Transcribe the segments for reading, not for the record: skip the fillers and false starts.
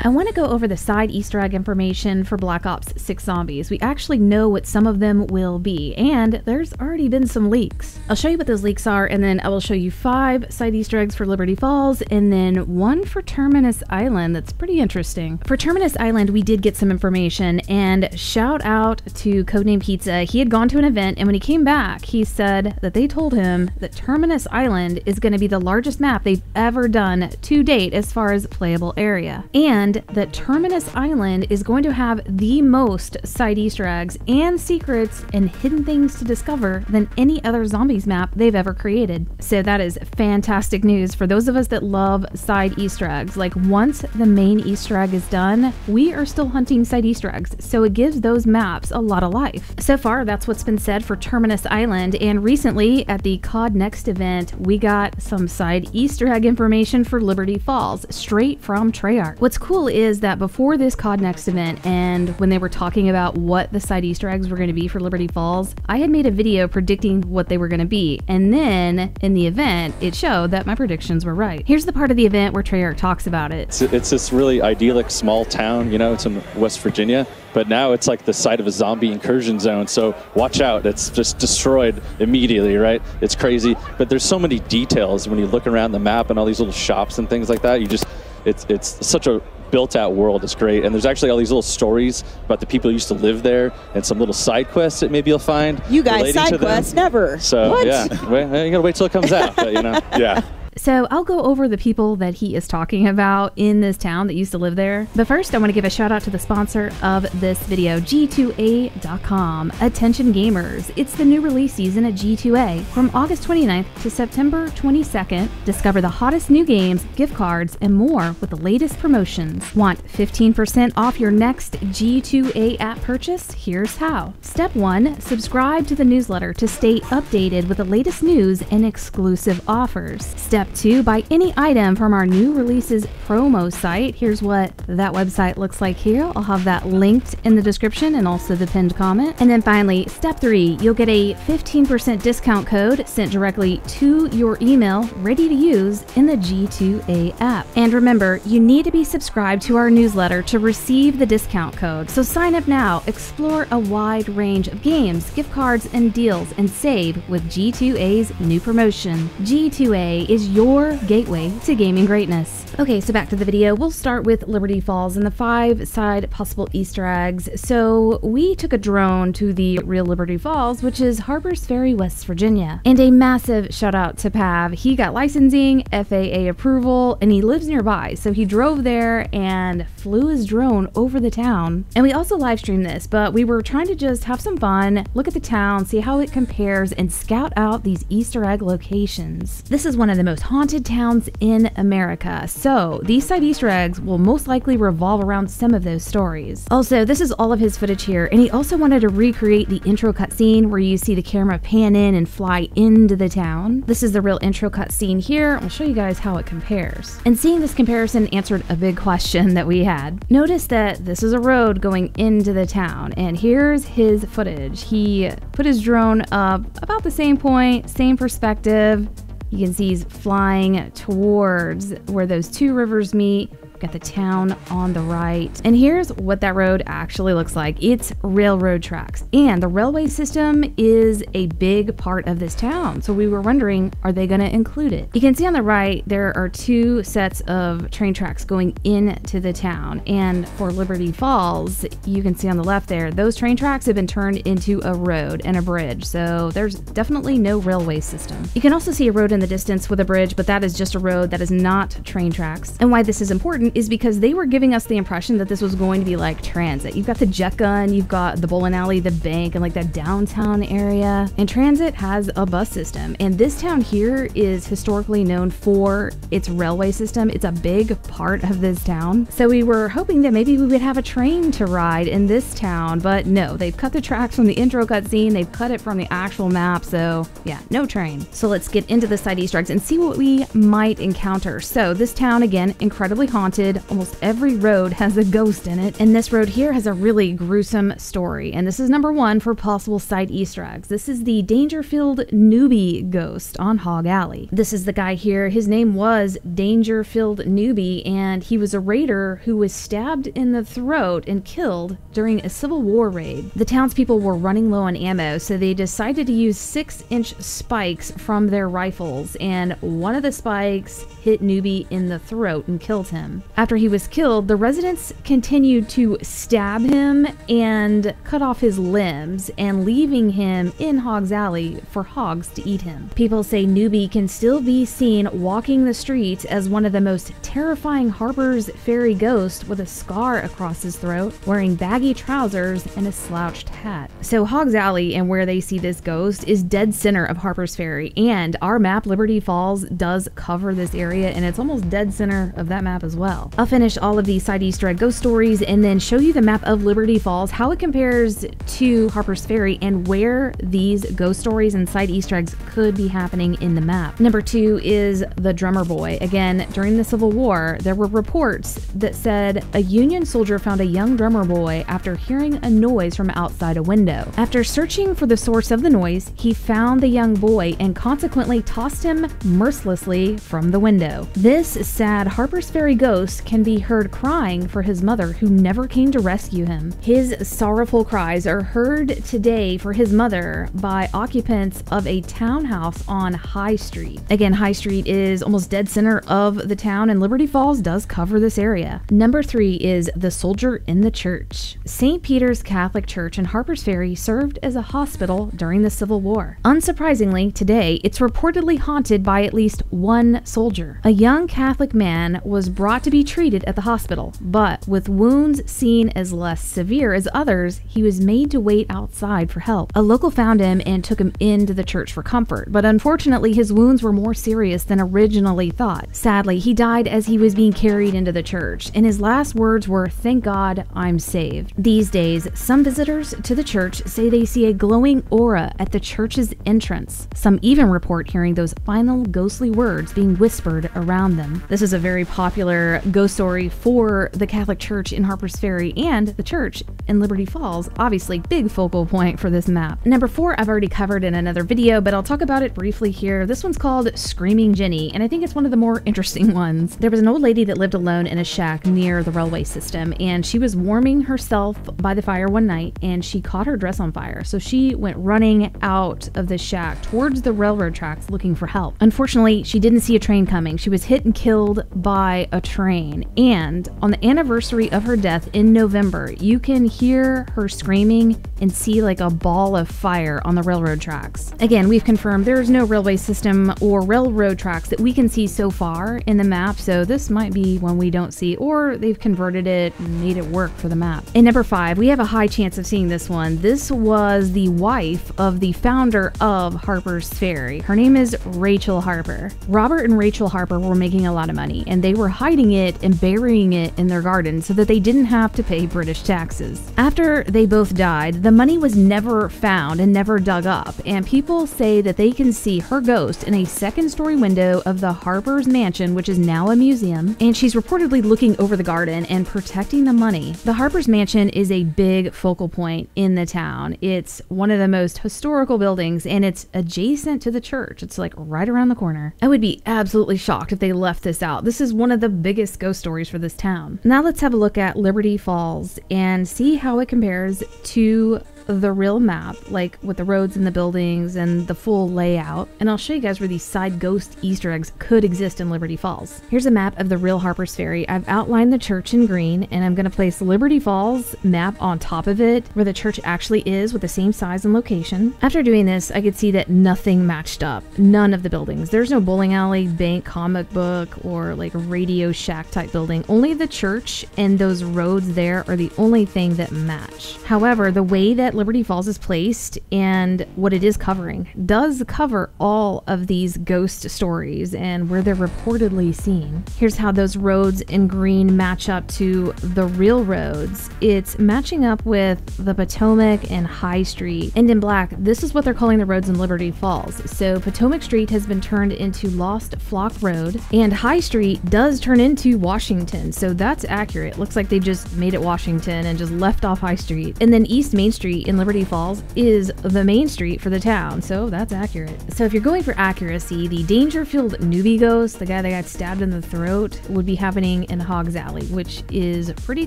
I want to go over the side Easter egg information for Black Ops 6 Zombies. We actually know what some of them will be, and there's already been some leaks. I'll show you what those leaks are, and then I will show you 5 side Easter eggs for Liberty Falls, and then 1 for Terminus Island that's pretty interesting. For Terminus Island, we did get some information, and shout out to Codename Pizza. He had gone to an event, and when he came back, he said that they told him that Terminus Island is going to be the largest map they've ever done to date as far as playable area, and that Terminus Island is going to have the most side Easter eggs and secrets and hidden things to discover than any other zombies map they've ever created. So that is fantastic news for those of us that love side Easter eggs. Like, once the main Easter egg is done, we are still hunting side Easter eggs, so it gives those maps a lot of life. So far, that's what's been said for Terminus Island, and recently at the COD Next event, we got some side Easter egg information for Liberty Falls, straight from Treyarch. What's cool is that before this COD Next event, and when they were talking about what the side Easter eggs were going to be for Liberty Falls, I had made a video predicting what they were going to be, and then in the event, it showed that my predictions were right. Here's the part of the event where Treyarch talks about it. It's this really idyllic small town, you know, it's in West Virginia, but now it's like the site of a zombie incursion zone, so watch out, it's just destroyed immediately, right? It's crazy, but there's so many details when you look around the map and all these little shops and things like that. You just, it's such a built-out world. It's great, and there's actually all these little stories about the people who used to live there, and some little side quests that maybe you'll find. You guys, side quests never. So what? Yeah, well, you gotta wait till it comes out. But, you know, yeah. So I'll go over the people that he is talking about in this town that used to live there. But first, I want to give a shout out to the sponsor of this video, G2A.com. Attention gamers, it's the new release season at G2A. From August 29th to September 22nd, discover the hottest new games, gift cards, and more with the latest promotions. Want 15% off your next G2A app purchase? Here's how. Step 1, subscribe to the newsletter to stay updated with the latest news and exclusive offers. Step 2, buy any item from our new releases promo site. Here's what that website looks like here. I'll have that linked in the description and also the pinned comment. And then finally, step 3, you'll get a 15% discount code sent directly to your email, ready to use in the G2A app. And remember, you need to be subscribed to our newsletter to receive the discount code. So sign up now, explore a wide range of games, gift cards, and deals, and save with G2A's new promotion. G2A is your gateway to gaming greatness. Okay, so back to the video. We'll start with Liberty Falls and the 5 side possible Easter eggs. So we took a drone to the real Liberty Falls, which is Harpers Ferry, West Virginia. And a massive shout out to Pav. He got licensing, FAA approval, and he lives nearby. So he drove there and flew his drone over the town. And we also live streamed this, but we were trying to just have some fun, look at the town, see how it compares, and scout out these Easter egg locations. This is one of the most haunted towns in America, so these side Easter eggs will most likely revolve around some of those stories. Also, this is all of his footage here, and he also wanted to recreate the intro cutscene where you see the camera pan in and fly into the town. This is the real intro cutscene here. I'll show you guys how it compares. And seeing this comparison answered a big question that we had. Notice that this is a road going into the town, and here's his footage. He put his drone up about the same point, same perspective. You can see he's flying towards where those 2 rivers meet. Got the town on the right. And here's what that road actually looks like. It's railroad tracks, and the railway system is a big part of this town. So we were wondering, are they gonna include it? You can see on the right, there are 2 sets of train tracks going into the town. And for Liberty Falls, you can see on the left there, those train tracks have been turned into a road and a bridge. So there's definitely no railway system. You can also see a road in the distance with a bridge, but that is just a road, that is not train tracks. And why this is important is because they were giving us the impression that this was going to be like transit. You've got the jet gun, you've got the bowling alley, the bank, and like that downtown area. And transit has a bus system. And this town here is historically known for its railway system. It's a big part of this town. So we were hoping that maybe we would have a train to ride in this town, but no, they've cut the tracks from the intro cutscene, they've cut it from the actual map, so yeah, no train. So let's get into the side Easter eggs and see what we might encounter. So this town, again, incredibly haunted. haunted. Almost every road has a ghost in it, and this road here has a really gruesome story. And this is number 1 for possible side Easter eggs. This is the Dangerfield Newby ghost on Hog Alley. This is the guy here. His name was Dangerfield Newby, and he was a raider who was stabbed in the throat and killed during a Civil War raid. The townspeople were running low on ammo, so they decided to use 6-inch spikes from their rifles, and one of the spikes hit Newby in the throat and killed him. After he was killed, the residents continued to stab him and cut off his limbs, and leaving him in Hogs Alley for hogs to eat him. People say Newby can still be seen walking the streets as one of the most terrifying Harper's Ferry ghosts, with a scar across his throat, wearing baggy trousers and a slouched hat. So Hogs Alley and where they see this ghost is dead center of Harper's Ferry, and our map Liberty Falls does cover this area, and it's almost dead center of that map as well. I'll finish all of these side Easter egg ghost stories and then show you the map of Liberty Falls, how it compares to Harper's Ferry, and where these ghost stories and side Easter eggs could be happening in the map. Number 2 is the Drummer Boy. Again, during the Civil War, there were reports that said a Union soldier found a young drummer boy after hearing a noise from outside a window. After searching for the source of the noise, he found the young boy and consequently tossed him mercilessly from the window. This sad Harper's Ferry ghost can be heard crying for his mother, who never came to rescue him. His sorrowful cries are heard today for his mother by occupants of a townhouse on High Street. Again, High Street is almost dead center of the town, and Liberty Falls does cover this area. Number 3 is the Soldier in the Church. St. Peter's Catholic Church in Harper's Ferry served as a hospital during the Civil War. Unsurprisingly, today it's reportedly haunted by at least one soldier. A young Catholic man was brought to be treated at the hospital, but with wounds seen as less severe as others, he was made to wait outside for help. A local found him and took him into the church for comfort, but unfortunately his wounds were more serious than originally thought. Sadly, he died as he was being carried into the church, and his last words were, "Thank God I'm saved." These days, some visitors to the church say they see a glowing aura at the church's entrance. Some even report hearing those final ghostly words being whispered around them. This is a very popular ghost story for the Catholic Church in Harper's Ferry and the church in Liberty Falls, obviously big focal point for this map. Number 4 I've already covered in another video, but I'll talk about it briefly here. This one's called Screaming Jenny, and I think it's one of the more interesting ones. There was an old lady that lived alone in a shack near the railway system, and she was warming herself by the fire one night, and she caught her dress on fire. So she went running out of the shack towards the railroad tracks looking for help. Unfortunately, she didn't see a train coming. She was hit and killed by a train, and on the anniversary of her death in November, you can hear her screaming and see like a ball of fire on the railroad tracks. Again, we've confirmed there is no railway system or railroad tracks that we can see so far in the map, so this might be one we don't see, or they've converted it and made it work for the map. In number 5, we have a high chance of seeing this one. This was the wife of the founder of Harper's Ferry. Her name is Rachel Harper. Robert and Rachel Harper were making a lot of money, and they were hiding it and burying it in their garden so that they didn't have to pay British taxes. After they both died, the money was never found and never dug up, and people say that they can see her ghost in a second-story window of the Harper's mansion, which is now a museum, and she's reportedly looking over the garden and protecting the money. The Harper's mansion is a big focal point in the town. It's one of the most historical buildings, and it's adjacent to the church. It's like right around the corner. I would be absolutely shocked if they left this out. This is one of the biggest ghost stories for this town. Now let's have a look at Liberty Falls and see how it compares to the real map, like with the roads and the buildings and the full layout, and I'll show you guys where these side ghost Easter eggs could exist in Liberty Falls. Here's a map of the real Harper's Ferry. I've outlined the church in green, and I'm going to place Liberty Falls map on top of it where the church actually is, with the same size and location. After doing this, I could see that nothing matched up. None of the buildings. There's no bowling alley, bank, comic book, or like Radio Shack type building. Only the church and those roads there are the only thing that match. However, the way that that Liberty Falls is placed and what it is covering does cover all of these ghost stories and where they're reportedly seen. Here's how those roads in green match up to the real roads. It's matching up with the Potomac and High Street. And in black, this is what they're calling the roads in Liberty Falls. So Potomac Street has been turned into Lost Flock Road, and High Street does turn into Washington. So that's accurate. Looks like they just made it Washington and just left off High Street. And then East Main Street in Liberty Falls is the main street for the town. So that's accurate. So if you're going for accuracy, the Dangerfield newbie ghost, the guy that got stabbed in the throat, would be happening in Hogs Alley, which is pretty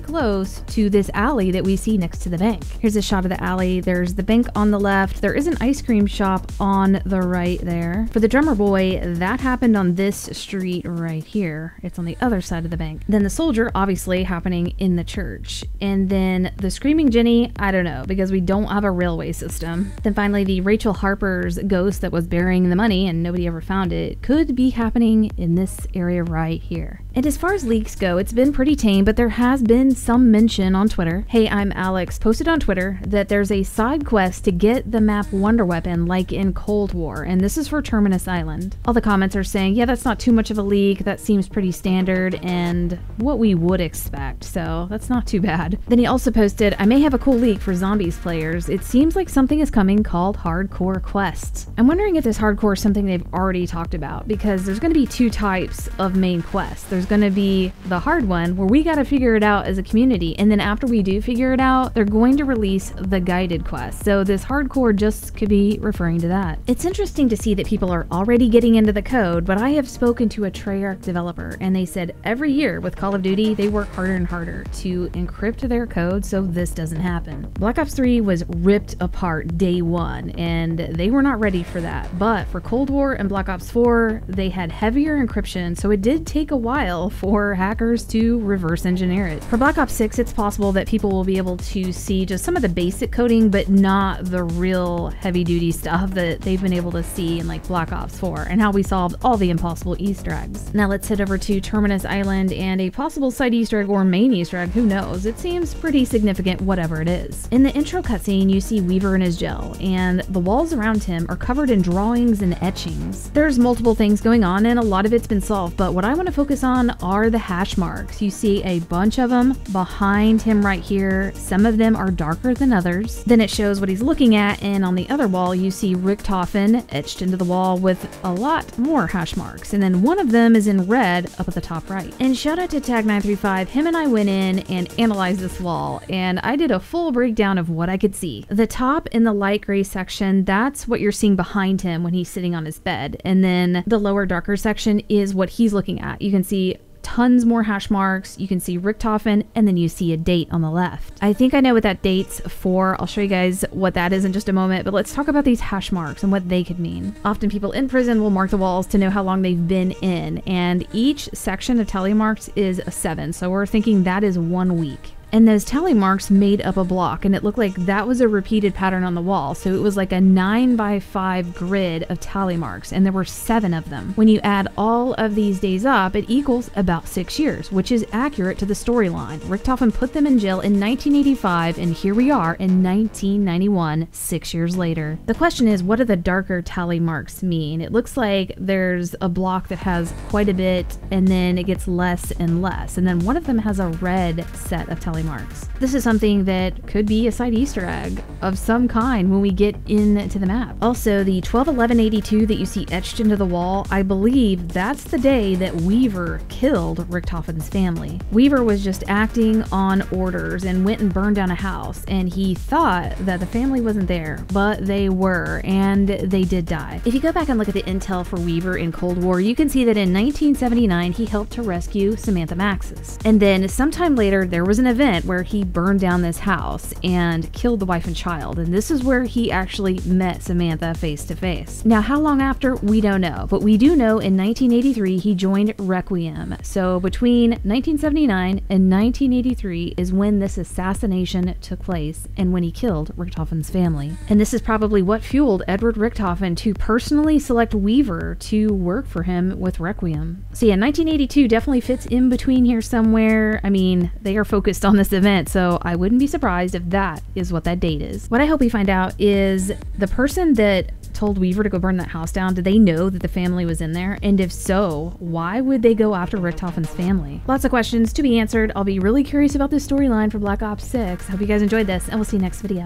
close to this alley that we see next to the bank. Here's a shot of the alley. There's the bank on the left. There is an ice cream shop on the right there. For the drummer boy, that happened on this street right here. It's on the other side of the bank. Then the soldier, obviously happening in the church. And then the Screaming Jenny, I don't know, because we don't have a railway system. Then finally, the Rachel Harper's ghost that was burying the money and nobody ever found it could be happening in this area right here. And as far as leaks go, it's been pretty tame, but there has been some mention on Twitter. Hey, I'm Alex posted on Twitter that there's a side quest to get the map Wonder Weapon like in Cold War, and this is for Terminus Island. All the comments are saying, yeah, that's not too much of a leak, that seems pretty standard and what we would expect, so that's not too bad. Then he also posted, I may have a cool leak for Zombies players. It seems like something is coming called Hardcore Quests. I'm wondering if this hardcore is something they've already talked about, because there's going to be two types of main quests. There's going to be the hard one where we got to figure it out as a community, and then after we do figure it out, they're going to release the guided quest. So this hardcore just could be referring to that. It's interesting to see that people are already getting into the code, but I have spoken to a Treyarch developer and they said every year with Call of Duty they work harder and harder to encrypt their code so this doesn't happen. Black Ops 3 was ripped apart day one and they were not ready for that, but for Cold War and Black Ops 4 they had heavier encryption, so it did take a while for hackers to reverse engineer it. For Black Ops 6 it's possible that people will be able to see just some of the basic coding but not the real heavy duty stuff that they've been able to see in like Black Ops 4 and how we solved all the impossible Easter eggs. Now let's head over to Terminus Island and a possible side Easter egg or main Easter egg, who knows? It seems pretty significant whatever it is. In the intro cutscene you see Weaver in his gel and the walls around him are covered in drawings and etchings. There's multiple things going on and a lot of it's been solved, but what I want to focus on are the hash marks. You see a bunch of them behind him right here. Some of them are darker than others. Then it shows what he's looking at, and on the other wall you see Richtofen etched into the wall with a lot more hash marks, and then one of them is in red up at the top right. And shout out to Tag935, him and I went in and analyzed this wall and I did a full breakdown of what I could see. The top in the light gray section, that's what you're seeing behind him when he's sitting on his bed, and then the lower darker section is what he's looking at. You can see tons more hash marks, you can see Richtofen, and then you see a date on the left. I think I know what that date's for. I'll show you guys what that is in just a moment, but let's talk about these hash marks and what they could mean. Often people in prison will mark the walls to know how long they've been in, and each section of tally marks is a 7, so we're thinking that is 1 week. And those tally marks made up a block, and it looked like that was a repeated pattern on the wall. So it was like a 9x5 grid of tally marks, and there were 7 of them. When you add all of these days up, it equals about 6 years, which is accurate to the storyline. Richtofen put them in jail in 1985, and here we are in 1991, 6 years later. The question is, what do the darker tally marks mean? It looks like there's a block that has quite a bit, and then it gets less and less, and then one of them has a red set of tally marks. This is something that could be a side Easter egg of some kind when we get into the map. Also, the 12/11/82 that you see etched into the wall, I believe that's the day that Weaver killed Richtofen's family. Weaver was just acting on orders and went and burned down a house, and he thought that the family wasn't there, but they were, and they did die. If you go back and look at the intel for Weaver in Cold War, you can see that in 1979 he helped to rescue Samantha Maxis. And then sometime later there was an event where he burned down this house and killed the wife and child, and this is where he actually met Samantha face to face. Now how long after, we don't know, but we do know in 1983 he joined Requiem. So between 1979 and 1983 is when this assassination took place and when he killed Richtofen's family. And this is probably what fueled Edward Richtofen to personally select Weaver to work for him with Requiem. So yeah, 1982 definitely fits in between here somewhere. I mean, they are focused on on this event, so I wouldn't be surprised if that is what that date is. What I hope we find out is the person that told Weaver to go burn that house down, did they know that the family was in there? And if so, why would they go after Richtofen's family? Lots of questions to be answered. I'll be really curious about this storyline for Black Ops 6. Hope you guys enjoyed this, and we'll see you next video.